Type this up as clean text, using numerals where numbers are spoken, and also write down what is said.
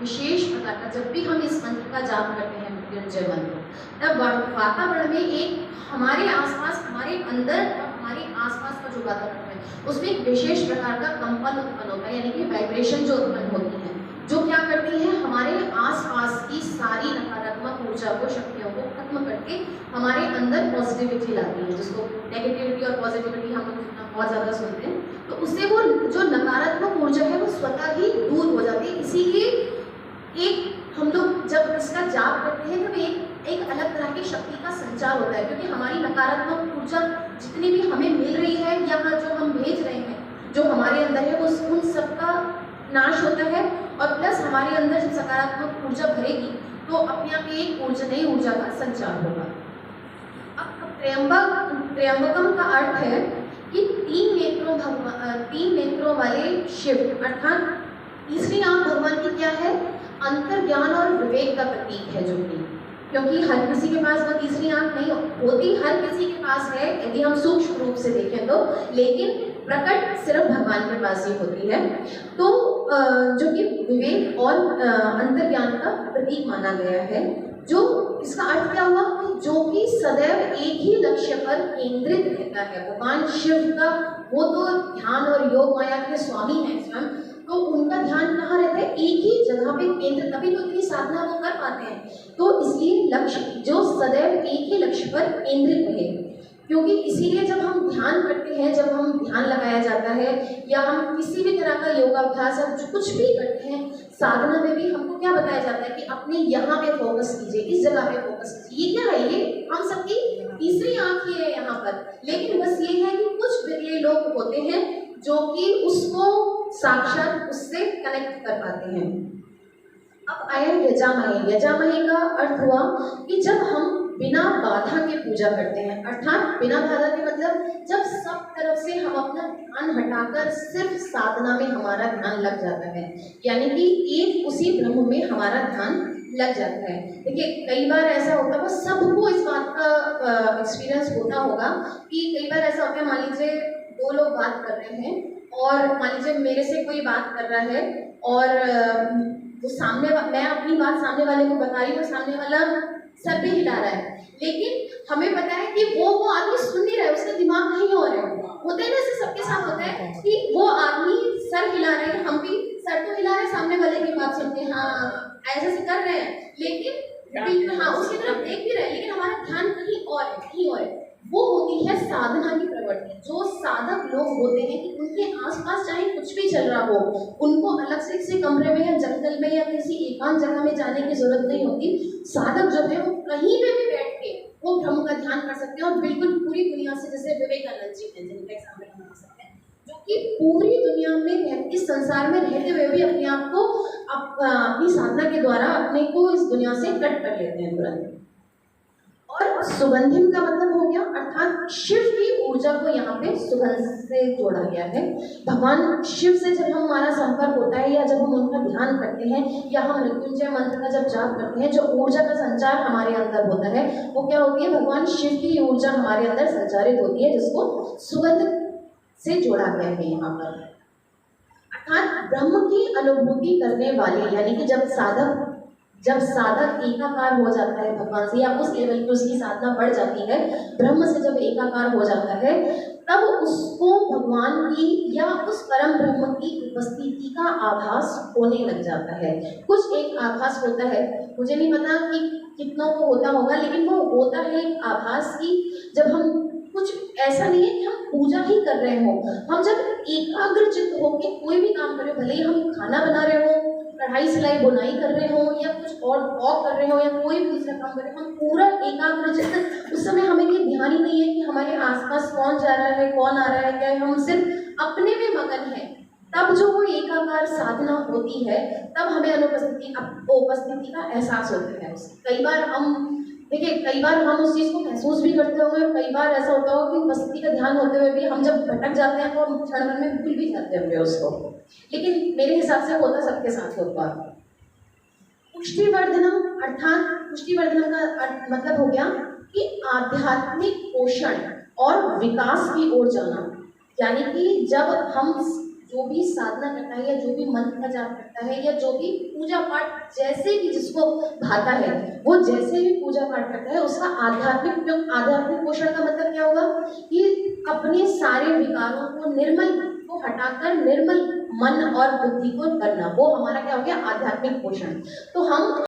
विशेष प्रकार का, जब भी हम इस मंत्र का जाप करते हैं मृत्युंजय मंत्र, तब वातावरण में एक हमारे आसपास, हमारे अंदर और हमारे आसपास का जो वातावरण है उसमें एक विशेष प्रकार का कंपन उत्पन्न होता है, यानी कि वाइब्रेशन जो उत्पन्न होती है, जो क्या करती है हमारे आसपास की सारी नकारात्मक ऊर्जा को, शक्तियों को खत्म करके हमारे अंदर पॉजिटिविटी लाती है, जिसको नेगेटिविटी और पॉजिटिविटी हम लोग जितना बहुत ज़्यादा सुनते हैं, तो उससे वो जो नकारात्मक ऊर्जा है वो स्वतः ही दूर हो जाती है। इसीलिए एक हम लोग जब इसका जाप करते हैं तो एक अलग तरह की शक्ति का संचार होता है, क्योंकि हमारी नकारात्मक ऊर्जा जितनी भी हमें मिल रही है या जो हम भेज रहे हैं, जो हमारे अंदर है, वो उन सबका नाश होता है, और प्लस हमारे अंदर जब सकारात्मक ऊर्जा भरेगी तो अपने आप एक ऊर्जा, नई ऊर्जा का संचार होगा। अब त्र्यंबकम का अर्थ है कि तीन नेत्रों वाले शिव, अर्थात तीसरी आंख भगवान की क्या है, अंतर्ज्ञान और विवेक का प्रतीक है, जो कि क्योंकि हर किसी के पास वो तीसरी आंख नहीं होती, हर किसी के पास है यदि हम सूक्ष्म रूप से देखें तो, लेकिन प्रकट सिर्फ भगवान के पास ही होती है। तो जो कि विवेक और अंतर्ज्ञान का प्रतीक माना गया है। जो इसका अर्थ क्या हुआ कि जो कि सदैव एक ही लक्ष्य पर केंद्रित रहता है। भगवान शिव का वो तो ध्यान और योग माया के स्वामी हैं स्वयं, तो उनका ध्यान कहाँ रहता है, एक ही जगह पे केंद्र, तभी तो इतनी साधना वो कर पाते हैं। तो इसलिए लक्ष्य जो सदैव एक ही लक्ष्य पर केंद्रित रहे, क्योंकि इसीलिए जब हम ध्यान करते हैं, जब हम ध्यान लगाया जाता है या हम किसी भी तरह का योगाभ्यास या कुछ भी करते हैं, साधना में भी हमको क्या बताया जाता है कि अपने यहाँ पे फोकस कीजिए, इस जगह पे फोकस कीजिए। ये क्या है, ये हम सबकी तीसरी आंख ही है यहाँ पर, लेकिन बस ये है कि कुछ बिरले लोग होते हैं जो कि उसको साक्षात उससे कनेक्ट कर पाते हैं। अब आया यजामहे। यजामहे का अर्थ हुआ कि जब हम बिना बाधा के पूजा करते हैं, अर्थात बिना बाधा के मतलब जब सब तरफ से हम अपना ध्यान हटाकर सिर्फ साधना में हमारा ध्यान लग जाता है, यानी कि एक उसी ब्रह्म में हमारा ध्यान लग जाता है। देखिए कई बार ऐसा होता है, सबको इस बात का एक्सपीरियंस होता होगा कि कई बार ऐसा होता है, मान लीजिए दो लोग बात कर रहे हैं और मान लीजिए मेरे से कोई बात कर रहा है और तो सामने मैं अपनी बात सामने वाले को बता रही हूँ, सामने वाला सर भी हिला रहा है, लेकिन हमें पता है कि वो आदमी सुन नहीं रहा है, उसका दिमाग कहीं और है। होता है ना, ऐसे सबके साथ होता है कि वो आदमी सर हिला रहे हैं, हम भी सर तो हिला रहे हैं, सामने वाले की बात सुनते हैं, हाँ ऐसे से कर रहे हैं, लेकिन हाँ उसकी तरफ देख भी रहे हैं, लेकिन हमारा ध्यान कहीं और है, कहीं और है। वो होती है साधना की प्रवृत्ति। जो साधक लोग होते हैं कि उनके आसपास चाहे कुछ भी चल रहा हो, उनको अलग से किसी कमरे में या जंगल में या किसी एकांत जगह में जाने की जरूरत नहीं होती। साधक जो है वो कहीं पे भी बैठ के वो ब्रह्म का ध्यान कर सकते हैं, और बिल्कुल पूरी दुनिया से, जैसे विवेकानंद जी हैं जिनका एग्जाम्पल हम ले सकते हैं, जो कि पूरी दुनिया में, इस संसार में रहते हुए भी अपने आप को अपनी साधना के द्वारा अपने को इस दुनिया से कट कर लेते हैं तुरंत। और सुगंधिम का मतलब हो गया, अर्थात शिव की ऊर्जा को यहाँ पे सुगंध से जोड़ा गया है। भगवान शिव से जब हमारा संपर्क होता है या जब हम उनका ध्यान करते हैं या हम मृत्युंजय मंत्र का जब जाप करते हैं, जो ऊर्जा का संचार हमारे अंदर होता है वो क्या होती है, भगवान शिव की ऊर्जा हमारे अंदर संचारित होती है, जिसको सुगंध से जोड़ा गया है यहाँ पर। अर्थात ब्रह्म की अनुभूति करने वाले, यानी कि जब साधक एकाकार हो जाता है भगवान से, या उस लेवल पर उसकी साधना बढ़ जाती है, ब्रह्म से जब एकाकार हो जाता है, तब उसको भगवान की या उस परम ब्रह्म की उपस्थिति का आभास होने लग जाता है। कुछ एक आभास होता है, मुझे नहीं पता कि कितनों को होता होगा, लेकिन वो होता है एक आभास की, जब हम कुछ ऐसा नहीं है कि हम पूजा ही कर रहे हो, हम जब एकाग्र चित्त होकर कोई भी काम कर रहे हो, भले ही हम खाना बना रहे हो, कढ़ाई सिलाई बुनाई कर रहे हो, या कुछ और वॉक कर रहे हो, या कोई भी दूसरा काम कर रहे हो, हम पूरा एकाग्रचित्त, उस समय हमें ये ध्यान ही नहीं है कि हमारे आसपास कौन जा रहा है, कौन आ रहा है, क्या है, हम सिर्फ अपने में मगन हैं। तब जो वो एकाकार साधना होती है, तब हमें उपस्थिति का एहसास होता है। कई बार हम देखिए, कई बार हम उस चीज़ को महसूस भी करते होंगे, कई बार ऐसा होता होगा कि उपस्थिति का ध्यान होते हुए भी हम जब भटक जाते हैं तो हम क्षण भर में भूल भी जाते होंगे उसको, लेकिन मेरे हिसाब से होता सबके साथ होता। पुष्टिवर्धनम, अर्थात पुष्टिवर्धनम का मतलब हो गया कि आध्यात्मिक पोषण और विकास की ओर जाना, यानी कि जब हम जो भी साधना करता है या जो भी मंत्र का जाप करता है या जो भी पूजा पाठ जैसे भी जिसको भाता है, वो जैसे भी पूजा पाठ करता है, उसका आध्यात्मिक पोषण का मतलब क्या होगा कि अपने सारे विकारों को निर्मल को हटाकर निर्मल मन और बुद्धि को करना, वो हमारा क्या हो गया आध्यात्मिक पोषण। तो हम